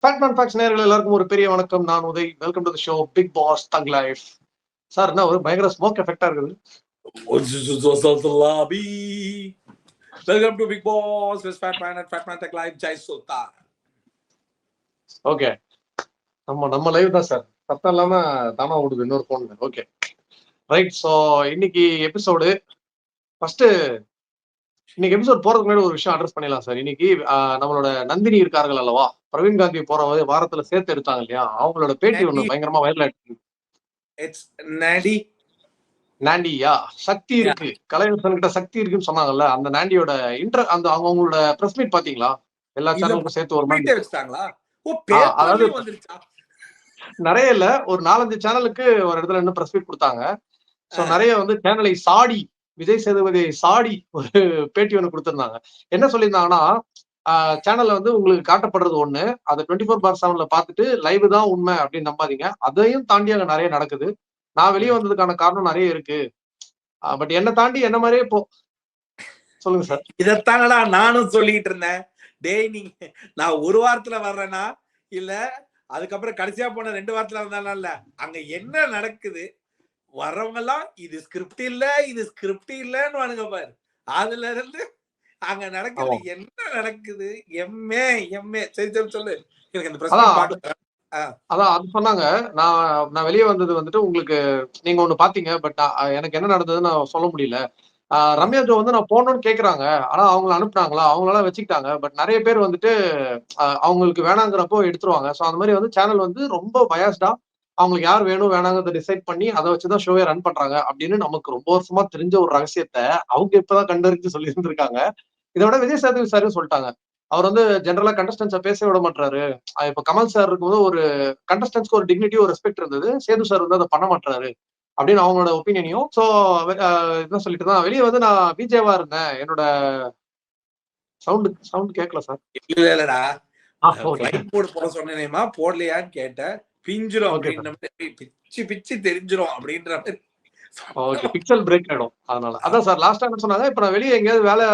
Fatman facts நேயர்கள் எல்லாருக்கும் ஒரு பெரிய வணக்கம். நான் Uday. Welcome to the show Bigg Boss thug life. Sir என்ன ஒரு பயங்கர ஸ்மோக் எஃபெக்டா இருக்குது. Welcome to Bigg Boss with Fatman and Fatman thug life Jai Sultan. Okay, நம்ம லைவ் தான் சார். சத்தம் இல்லாம தானா ஓடுது இன்னொரு போன்ல. Okay right. ஸோ இன்னைக்கு எபிசோடு ஃபர்ஸ்ட் இன்னைக்கு எபிசோட் போறதுக்கு முன்னாடி ஒரு விஷயம் அட்ரஸ் பண்ணிடலாம் சார். இன்னைக்கு நம்மளோட நந்தினி இருக்கார்கள் அல்லவா, பிரவீன் காந்தி போற வாரத்துல சேர்த்து எடுத்தாங்க இல்லையா, அவங்களோட பேட்டி ஒண்ணு பயங்கரமா வைரல் ஆயிடுச்சு. நாண்டியா சக்தி இருக்கு, கலைஞர் கிட்ட சக்தி இருக்குன்னு சொன்னாங்கல்ல, அந்த நாண்டியோட அந்த அவங்களோட பிரஸ் மீட் பாத்தீங்களா? எல்லா சேனலுக்கும் சேர்த்து ஒரு மாதிரி அதாவது நிறைய இல்ல, ஒரு 4-5 சேனலுக்கு ஒரு இடத்துல இன்னும் பிரஸ் மீட் கொடுத்தாங்க. சோ நிறைய வந்து சேனலை சாடி, விஜய் சேதுபதி சாடி ஒரு பேட்டி ஒண்ணு கொடுத்திருந்தாங்க. என்ன சொல்லியிருந்தாங்கன்னா, சேனல்ல வந்து உங்களுக்கு காட்டப்படுறது ஒண்ணு, அதை 24/7 பார்த்துட்டு லைவ் தான் உண்மை அப்படின்னு நம்பாதீங்க. அதையும் தாண்டி அங்க நிறைய நடக்குது. நான் வெளியே வந்ததுக்கான காரணம் நிறைய இருக்கு. பட் என்ன தாண்டி என்ன மாதிரியே சொல்லுங்க சார். இதத்தானடா நானும் சொல்லிட்டு இருந்தேன். டேய், நீங்க நான் ஒரு வாரத்துல வர்றேன்னா இல்ல அதுக்கப்புறம் கடைசியா போன 2 வாரத்துல வந்தாலும் அங்க என்ன நடக்குது, வர்றவங்க எல்லாம் இது ஸ்கிரிப்ட் இல்ல இது ஸ்கிரிப்ட் இல்லன்னு வானுங்க பாரு. அதுல இருந்து அங்க நடக்குது என்ன நடக்குது. எம்ஏ சரி சொல்லு. எனக்கு இந்த பிரச்சனை அதான் அது சொன்னாங்க. நான் வெளியே வந்தது வந்துட்டு உங்களுக்கு நீங்க ஒண்ணு பாத்தீங்க. பட் எனக்கு என்ன நடந்ததுன்னு நான் சொல்ல முடியல. ரம்யா ஜோ வந்து நான் போனோம்னு கேக்குறாங்க. ஆனா அவங்களை அனுப்புனாங்களா, அவங்களால வச்சுக்கிட்டாங்க. பட் நிறைய பேர் வந்துட்டு அவங்களுக்கு வேணாங்கிறப்போ எடுத்துருவாங்க. சோ அந்த மாதிரி வந்து சேனல் வந்து ரொம்ப பயாஸ்டா அவங்களுக்கு யார் வேணும் வேணாங்கிறத டிசைட் பண்ணி அதை வச்சுதான் ஷோவை ரன் பண்றாங்க அப்படின்னு நமக்கு ரொம்ப வருஷமா தெரிஞ்ச ஒரு ரகசியத்தை அவங்க இப்பதான் கண்டறிஞ்சு சொல்லி இருந்திருக்காங்க. இதை விட விஜய் சேதுபதி சார் சொல்லிட்டாங்க, அவர் வந்து ஜெனரலா கண்டஸ்டன்ஸை பேச விட மாட்டாரு. இப்ப கமல் சார் இருக்கும்போது ஒரு கண்டஸ்டன்ஸ்க்கு ஒரு டிக்னிட்டி ஒரு ரெஸ்பெக்ட் இருந்தது, சேது சார் வந்து அதை பண்ண மாட்டாரு அப்படின்னு அவங்களோட ஒப்பீனியனையும். சோ என்ன சொல்லிட்டு தான் வெளியே வந்து நான் பிஜேவா இருந்தேன். என்னோட சவுண்ட் கேட்கல சார். இல்லடா, போட சொன்னேமா போடலையான்னு கேட்டேன். பிஞ்சிரும் பிச்சு தெரிஞ்சிரும் அப்படின்ற மாதிரி. ஓகே, பிக்சல் பிரேக் ஆயிடும். அதனால அதான் சார் லாஸ்டா என்ன சொன்னாங்க, இப்ப நான் வெளியே எங்கேயாவது வேலை,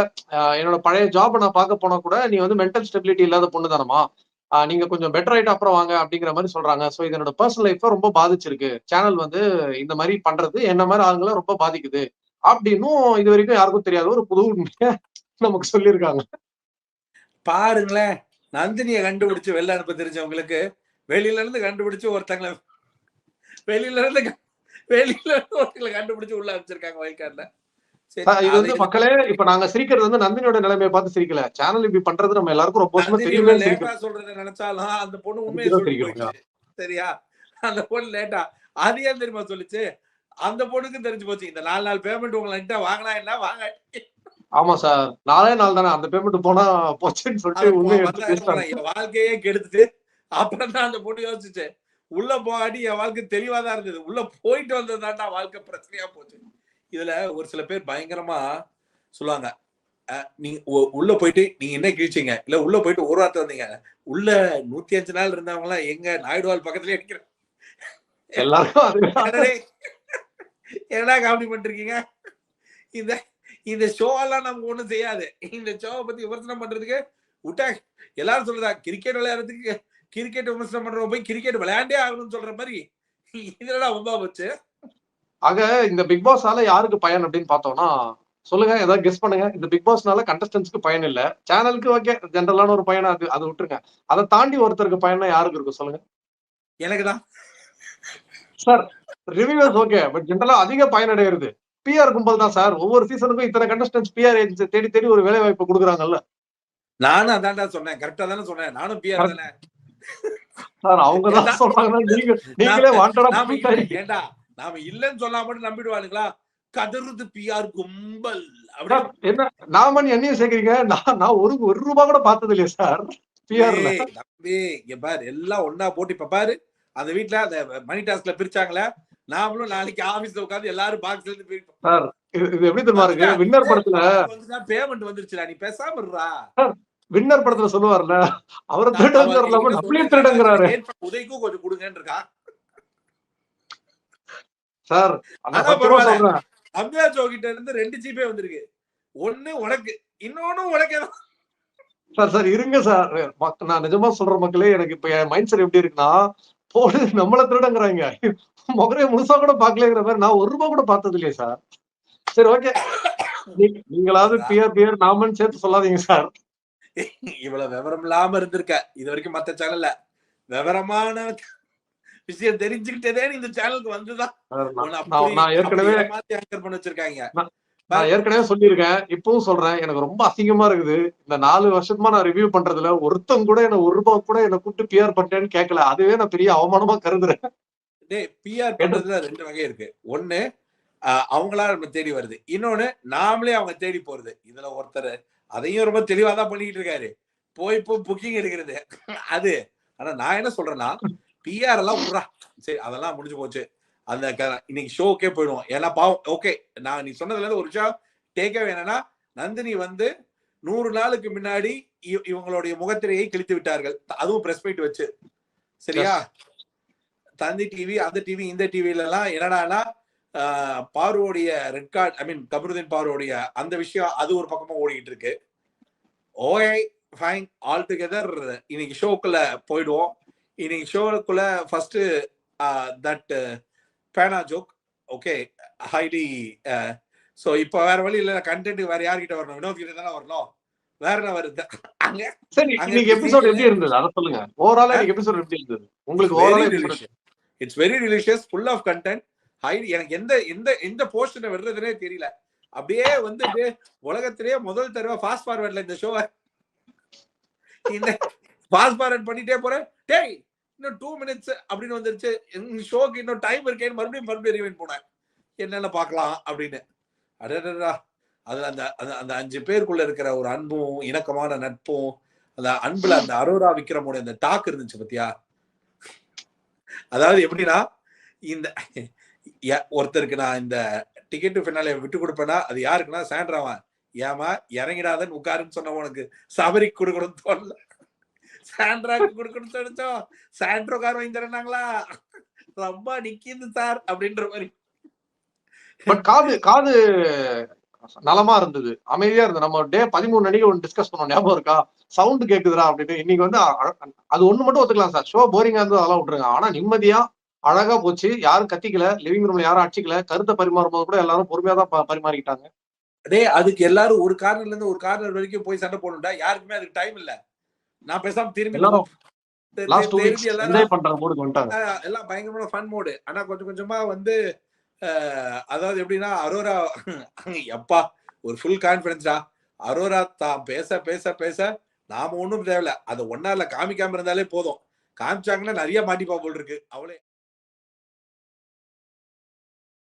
என்னோட பழைய ஜாப் நான் பார்க்க போனா கூட நீ வந்து மென்டல் ஸ்டெபிலிட்டி இல்லாத பொண்ணு தானமா, நீங்க கொஞ்சம் பெட்டர் ஆயிட்டு அப்புறம் வாங்க அப்படிங்கிற மாதிரி சொல்றாங்க. சோ இது என்னோட பர்சனல் லைஃப் ரொம்ப பாதிச்சிருக்கு. சேனல் வந்து இந்த மாதிரி பண்றது என்ன மாதிரி ஆளுங்களை ரொம்ப பாதிக்குது அப்படின்னும் இது வரைக்கும் யாருக்கும் தெரியாத ஒரு புது உண்மையை நமக்கு சொல்லியிருக்காங்க. பாருங்களேன், நந்தினியை கண்டுபிடிச்சு வெளில அனுப்ப தெரிஞ்சவங்களுக்கு வெளியில இருந்து கண்டுபிடிச்சு ஒருத்தங்களை வெளியில இருந்து ஒருத்தங்களை கண்டுபிடிச்சு உள்ள வச்சிருக்காங்க வயல்கார்ல. இது வந்து மக்களே, இப்ப நாங்க சிரிக்கிறது வந்து நந்தினியோட நிலைமையை பார்த்து சிரிக்கல, சேனல் இப்படி பண்றது நம்ம எல்லாருக்கும் ரொம்ப வருஷமா தெரியுமே. சொல்றத நினைச்சாலும் அந்த பொண்ணு உண்மையை சொல்லிச்சு. சரியா, அந்த பொண்ணு லேட்டா அது ஏன் தெரியுமா சொல்லிச்சு, அந்த பொண்ணுக்கும் தெரிஞ்சு போச்சு இந்த 4 நாள் பேமெண்ட் உங்களை வாங்கினா என்ன வாங்க. ஆமா சார், 4 நாள் தானே அந்த பேமெண்ட் போனா போச்சுன்னு சொல்லிட்டு என் வாழ்க்கையே கெடுத்துட்டு அப்புறம் தான் அந்த பொண்ணு யோசிச்சு உள்ள போகாட்டி என் வாழ்க்கை தெளிவாதான் இருந்தது, உள்ள போயிட்டு வந்ததுதான்டா வாழ்க்கை பிரச்சனையா போச்சு. இதுல ஒரு சில பேர் பயங்கரமா சொல்லுவாங்க, நீங்க உள்ள போயிட்டு நீங்க என்ன கிழிச்சீங்க, இல்ல உள்ள போயிட்டு ஒரு வாரத்தை வந்தீங்க, உள்ள 105 நாள் இருந்தவங்க எல்லாம் எங்க நாயுடுவால் பக்கத்துலயே அடிக்கிறேன் என்னடா காமெடி பண்ணிருக்கீங்க. இந்த ஷோ எல்லாம் நமக்கு ஒண்ணும் செய்யாது. இந்த ஷோவை பத்தி விமர்சனம் பண்றதுக்கு விட்டா எல்லாரும் சொல்றதா, கிரிக்கெட் விளையாடுறதுக்கு கிரிக்கெட் விமர்சனம் பண்றவங்க போய் கிரிக்கெட் விளையாண்டே ஆகணும்னு சொல்ற மாதிரி இதெல்லாம் ரொம்ப போச்சு. ஆக இந்த பிக் பாஸ்னால யாருக்கு பயன் அப்படின்னு பார்த்தோம்னா சொல்லுங்க, ஏதாவது கெஸ் பண்ணுங்க. இந்த பிக் பாஸ்னால கண்டஸ்டன்ஸ்க்கு பயன் இல்ல, சேனலுக்கு ஓகே ஜென்ரலான ஒரு பயனா அது விட்டுருங்க. அதை தாண்டி ஒருத்தருக்கு பயனா யாருக்கு இருக்கும் சொல்லுங்க? எனக்குதான் சார். ரிவ்யூவர்ஸ் ஓகே, பட் ஜென்ரலா அதிக பயனடைகிறது பிஆர் கும்பல் தான் சார். ஒவ்வொரு சீசனுக்கும் இத்தனை கண்டஸ்டன்ஸ் பிஆர் ஏஜென்சி தேடி தேடி ஒரு வேலை வாய்ப்பு கொடுக்குறாங்கல்ல. நானும் அதான்டா சொன்னேன், கரெக்டா தானே சொன்னேன், நானும் பிஆர் தானே சார். அவங்க தான் சொல்றாங்க, நீங்களே வாண்டடா ஏண்டா நாம இல்லன்னு சொன்னா மட்டும் நம்பிடுவானுங்களா? கதறுது பிஆர் கும்பல் என்ன நாம என்னையும் சேர்க்கிறீங்க? நான் ஒரு ரூபாய் கூட பார்த்தது இல்லையா சார் பிஆர்ல. தம்பி இங்க பாரு, எல்லாம் ஒன்னா போட்டு இப்ப பாரு அந்த வீட்டுல அந்த மணி டாஸ்க்ல பிரிச்சாங்களே, நாமளும் நாளைக்கு ஆபீஸ்ல உட்கார்ந்து எல்லாரும் பாக்ஸ்ல இருந்து பிரிப்போம் சார். இது எப்படி தெரியுமா இருக்கு, வின்னர் படத்துல பேமெண்ட் வந்துருச்சுடா நீ பேசாம இருடா. வின்னர் படத்துல சொல்லுவார்ல, அவரை திருடங்கிறாரு. உதய்க்கும் கொஞ்சம் கொடுங்கன்னு இருக்கா சார். அம்யா ஜோகிட்ட இருந்து 2 ஜிபே வந்திருக்கு. ஒண்ணு உனக்கு, இன்னொன்னு உனக்கு. சார் சார் இருங்க சார். நான் நிஜமா சொல்ற மக்களே, எனக்கு இப்ப என் மைண்ட் செட் எப்படி இருக்குன்னா, போடு நம்மள திருடங்கிறாங்க. முகரைய முழுசா கூட பாக்கலங்கிற மாரி நான் ₹1 கூட பார்த்தது இல்லையே சார். சரி ஓகே. நீங்களாவது அதான் பியர் பியர் நாமன்னு சேர்த்து சொல்லாதீங்க சார். இவ்வளவு விவரம் இல்லாம இருந்திருக்க இது வரைக்கும் மத்த சேனல்ல விவரமான விஷயம் தெரிஞ்சுக்கிட்டதே இந்த சேனலுக்கு வந்துதான் சார் உன்னை அப்படி நான் அப்படி ஏற்கனவே ஏமாத்தி ஆங்கர் பண்ண வச்சிருக்காங்க. நான் நான் ஏற்கனவே சொல்லியிருக்கேன். இப்பவும் சொல்றேன். எனக்கு ரொம்ப அசிங்கமா இருக்குது. இந்த 4 வருஷமா நான் ரிவ்யூ பண்றதுல ஒருத்தன் கூட என்ன ₹1 கூட என்ன கூப்பிட்டு பிஆர் பண்ணிட்டேன்னு கேட்கல. அதுவே நான் பெரிய அவமானமா கருதுறேன். டேய் பிஆர் கேட்டு பண்றதுல 2 வகை இருக்கு. ஒண்ணு அவங்களா நம்ம தேடி வருது. இன்னொன்னு நாமளே அவங்க தேடி போறது. இதுல ஒருத்தர் அதையும் ரொம்ப தெளிவா தான் பண்ணிக்கிட்டு இருக்காரு. போய் இப்போ புக்கிங் எடுக்கிறது. அது ஆனா நான் என்ன சொல்றேன்னா, பிஆர் எல்லாம் உட்றா. சரி அதெல்லாம் முடிஞ்சு போச்சு. அந்த இன்னைக்கு ஷோக்கே போயிடுவோம். ஏன்னா பாவம் ஓகே. நீ சொன்னதுல இருந்து ஒரு விஷயம் டேக்கவே என்னன்னா, நந்தினி வந்து 100 நாளுக்கு முன்னாடி இவங்களுடைய முகத்திரையை கிழித்து விட்டார்கள். அதுவும் பிரஸ் மீட் வச்சு. சரியா? எஸ். தந்தி டிவி, அந்த டிவி, இந்த டிவில எல்லாம் என்னடான்னா பார்வோடைய ரெட் கார்டு, ஐ மீன் கமருதீன் பார்வோடைய அந்த விஷயம் அது ஒரு பக்கமா ஓடிட்டு இருக்கு. ஓகே ஃபைன் ஆல் டுகெதர் இன்னைக்கு ஷோக்குள்ள போயிடுவோம். இன்னைக்கு ஷோக்குள்ள ஃபர்ஸ்ட் தட் பேனா ஜோக் ஓகே ஹைலி. சோ இப்ப வேற வழி இல்ல, கண்டென்ட் வேற யார்கிட்ட வரணும்? வினோத் கிட்ட தானே வரணும். வேற என்ன வருது அங்க? சரி அங்க இன்னைக்கு இருக்க எபிசோட் சீரியல் எப்படி இருந்தது? அத சொல்லுங்க. ஓவராலா இன்னைக்கு எபிசோட் எப்படி இருந்தது? உங்களுக்கு ஓவராலா episode it's very delicious, full of content. எனக்கு எந்த எந்த எந்த போர்ஷனை விடுறதுனே தெரியல. அப்படியே வந்துட்டு உலகத்திலேயே முதல் தடவை ஃபாஸ்ட் ஃபார்வர்ட்ல இந்த ஷோவை இந்த ஃபாஸ்ட் ஃபார்வர்ட் பண்ணிட்டே போறேன். டேய் இன்னும் 2 மினிட்ஸ் அப்படின்னு வந்துருச்சு. ஷோக்கு இன்னும் டைம் இருக்கேன்னு மறுபடியும் ரிவைண்ட் போனேன். என்னென்ன பார்க்கலாம் அப்படின்னு. அடடா அதுல அந்த அந்த 5 பேருக்குள்ள இருக்கிற ஒரு அன்பும் இணக்கமான நட்பும், அந்த அன்புல அந்த அரோரா விக்ரமோட அந்த டாக் இருந்துச்சு பத்தியா? அதாவது எப்படின்னா இந்த ஒருத்தருக்கு நான் இந்த டிக்கெட் பின்னால விட்டு கொடுப்பேன்னா அது யாருக்குன்னா சாண்ட்ராவன். ஏமா இறங்கிடாதன்னு உட்காருன்னு சொன்ன உனக்கு சபரிக்கு கொடுக்கணும்னு தோணல, சாண்ட்ராக்கு கொடுக்கணும்னு தோணுச்சோம். சாண்ட்ரோ கார் வாங்கி தரனாங்களா? ரொம்ப நிக்கிது சார் அப்படின்ற மாதிரி. பட் காது நலமா இருந்தது, அமைதியா இருந்தது. நம்ம டே 13 அன்னைக்கு ஒன்று டிஸ்கஸ் பண்ணோம், ஞாபகம் இருக்கா? சவுண்ட் கேக்குதுடா அப்படின்னு. இன்னைக்கு வந்து அது ஒண்ணு மட்டும் ஒத்துக்கலாம் சார், ஷோ போரிங்கா இருந்தது அதெல்லாம் விட்டுருங்க. ஆனா நிம்மதியா அழகா போச்சு. யாரும் கத்திக்கல, லிவிங் ரூம்ல யாரும் அடிச்சுக்கல. கருத்தை பரிமாறும் போது கூட எல்லாரும் பொறுமையா தான் பரிமாறிக்கிட்டாங்க. டே அதுக்கு எல்லாரும் ஒரு கார்னர்ல இருந்து ஒரு கார்னர் வரைக்கும் போய் சண்டை போடணும்டா. யாருக்குமே அதுக்கு டைம் இல்ல. நான் பேசாம திரும்பி எல்லாரும் லாஸ்ட் 2 வீக்ஸ் எல்லாரும் என்ஜாய் பண்ற மூடுக்கு வந்துட்டாங்க. எல்லாம் பயங்கரமான ஃபன் மோடு. ஆனா கொஞ்சம் கொஞ்சமா வந்து அதாவது எப்படின்னா அரோரா எப்பா ஒரு ஃபுல் கான்பிடன்ஸ்டா. அரோரா தான் பேச பேச பேச நாம ஒண்ணும் தேவையில்ல, அதை ஒன்னால காமிக்காம இருந்தாலே போதும். காமிச்சாங்கன்னா நிறைய மாட்டிப்பா போல் இருக்கு அவளே.